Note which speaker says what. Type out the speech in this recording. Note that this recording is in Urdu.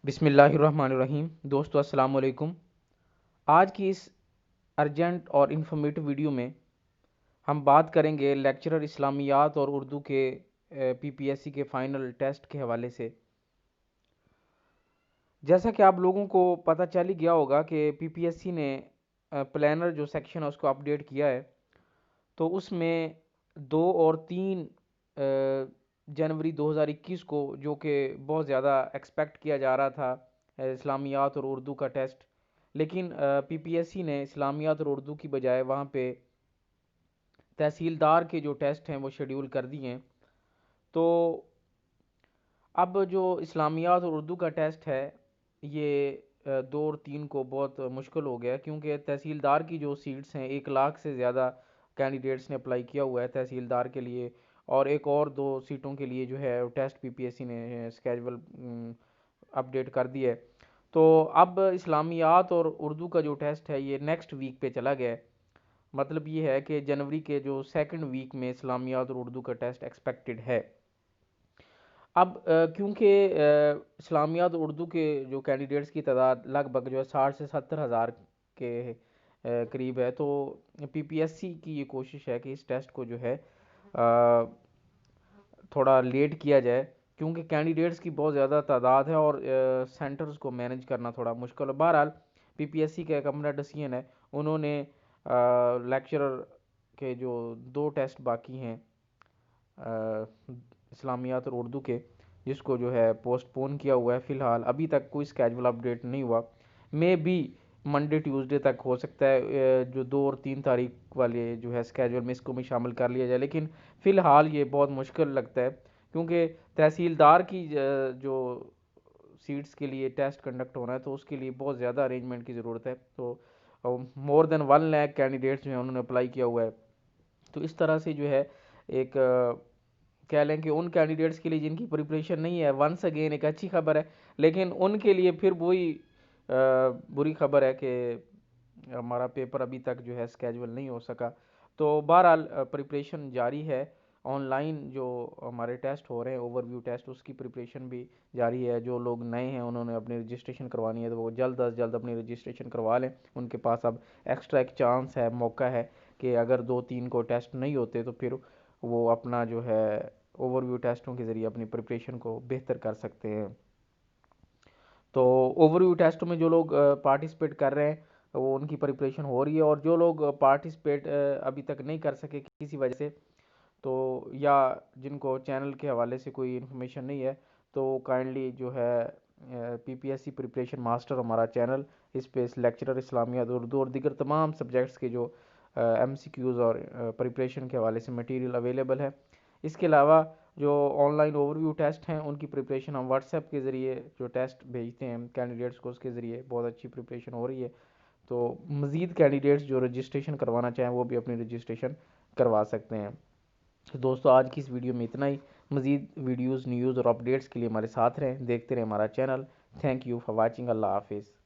Speaker 1: بسم اللہ الرحمن الرحیم دوستو السلام علیکم۔ آج کی اس ارجنٹ اور انفارمیٹو ویڈیو میں ہم بات کریں گے لیکچرر اسلامیات اور اردو کے پی پی ایس سی کے فائنل ٹیسٹ کے حوالے سے۔ جیسا کہ آپ لوگوں کو پتہ چل ہی گیا ہوگا کہ پی پی ایس سی نے پلانر جو سیکشن ہے اس کو اپڈیٹ کیا ہے، تو اس میں 2 اور 3 جنوری 2021 کو، جو کہ بہت زیادہ ایکسپیکٹ کیا جا رہا تھا اسلامیات اور اردو کا ٹیسٹ، لیکن پی پی ایس سی نے اسلامیات اور اردو کی بجائے وہاں پہ تحصیلدار کے جو ٹیسٹ ہیں وہ شیڈیول کر دیے ہیں۔ تو اب جو اسلامیات اور اردو کا ٹیسٹ ہے یہ 2 اور 3 کو بہت مشکل ہو گیا، کیونکہ تحصیلدار کی جو سیٹس ہیں 1 لاکھ سے زیادہ کینڈیڈیٹس نے اپلائی کیا ہوا ہے تحصیلدار کے لیے، اور ایک اور 2 سیٹوں کے لیے جو ہے ٹیسٹ پی پی ایس سی نے اسکیجول اپڈیٹ کر دی ہے۔ تو اب اسلامیات اور اردو کا جو ٹیسٹ ہے یہ نیکسٹ ویک پہ چلا گیا ہے۔ مطلب یہ ہے کہ جنوری کے جو 2nd ویک میں اسلامیات اور اردو کا ٹیسٹ ایکسپیکٹڈ ہے۔ اب کیونکہ اسلامیات اور اردو کے جو کینڈیڈیٹس کی تعداد لگ بھگ جو ہے 60 سے 70 ہزار کے قریب ہے، تو پی پی ایس سی کی یہ کوشش ہے کہ اس ٹیسٹ کو جو ہے تھوڑا لیٹ کیا جائے، کیونکہ کینڈیڈیٹس کی بہت زیادہ تعداد ہے اور سینٹرز کو مینیج کرنا تھوڑا مشکل ہے۔ بہرحال پی پی ایس سی کا ایک اپنا ڈیسیژن ہے، انہوں نے لیکچرر کے جو 2 ٹیسٹ باقی ہیں اسلامیات اور اردو کے، جس کو جو ہے پوسٹ پون کیا ہوا ہے، فی الحال ابھی تک کوئی اسکیجول اپڈیٹ نہیں ہوا۔ مے بی منڈے ٹیوزڈے تک ہو سکتا ہے جو 2 اور 3 تاریخ والے جو ہے اسکیجول میں اس کو بھی شامل کر لیا جائے، لیکن فی الحال یہ بہت مشکل لگتا ہے، کیونکہ تحصیلدار کی جو سیٹس کے لیے ٹیسٹ کنڈکٹ ہونا ہے تو اس کے لیے بہت زیادہ ارینجمنٹ کی ضرورت ہے۔ تو مور دین 1 لاکھ کینڈیڈیٹس جو ہیں انہوں نے اپلائی کیا ہوا ہے، تو اس طرح سے جو ہے ایک کہہ لیں کہ ان کینڈیڈیٹس کے لیے جن کی پریپریشن نہیں ہے، ونس اگین ایک اچھی خبر ہے، لیکن ان کے لیے پھر وہی بری خبر ہے کہ ہمارا پیپر ابھی تک جو ہے اسکیجول نہیں ہو سکا۔ تو بہرحال پریپریشن جاری ہے، آن لائن جو ہمارے ٹیسٹ ہو رہے ہیں اوور ویو ٹیسٹ، اس کی پریپریشن بھی جاری ہے۔ جو لوگ نئے ہیں انہوں نے اپنی رجسٹریشن کروانی ہے تو وہ جلد از جلد اپنی رجسٹریشن کروا لیں، ان کے پاس اب ایکسٹرا ایک چانس ہے، موقع ہے کہ اگر 2 3 کو ٹیسٹ نہیں ہوتے تو پھر وہ اپنا جو ہے اوور ویو ٹیسٹوں کے ذریعے اپنی پریپریشن کو بہتر کر سکتے ہیں۔ تو اوور ویو ٹیسٹوں میں جو لوگ پارٹیسپیٹ کر رہے ہیں وہ ان کی پریپریشن ہو رہی ہے، اور جو لوگ پارٹیسپیٹ ابھی تک نہیں کر سکے کسی وجہ سے، تو یا جن کو چینل کے حوالے سے کوئی انفارمیشن نہیں ہے، تو کائنڈلی جو ہے P P S C preparation master ہمارا چینل، اس پہ لیکچرر اسلامیات اردو اور دیگر تمام سبجیکٹس کے جو ایم سی کیوز اور پریپریشن کے حوالے سے مٹیریل اویلیبل ہے۔ اس کے علاوہ جو online overview test ہیں ان کی پریپریشن ہم واٹس ایپ کے ذریعے جو ٹیسٹ بھیجتے ہیں کینڈیڈیٹس کو، اس کے ذریعے بہت اچھی پریپریشن ہو رہی ہے۔ تو مزید کینڈیڈیٹس جو رجسٹریشن کروانا چاہیں وہ بھی اپنی رجسٹریشن کروا سکتے ہیں۔ تو دوستو آج کی اس ویڈیو میں اتنا ہی۔ مزید ویڈیوز، نیوز اور اپڈیٹس کے لیے ہمارے ساتھ رہیں، دیکھتے رہیں ہمارا channel. Thank you for watching. اللہ حافظ۔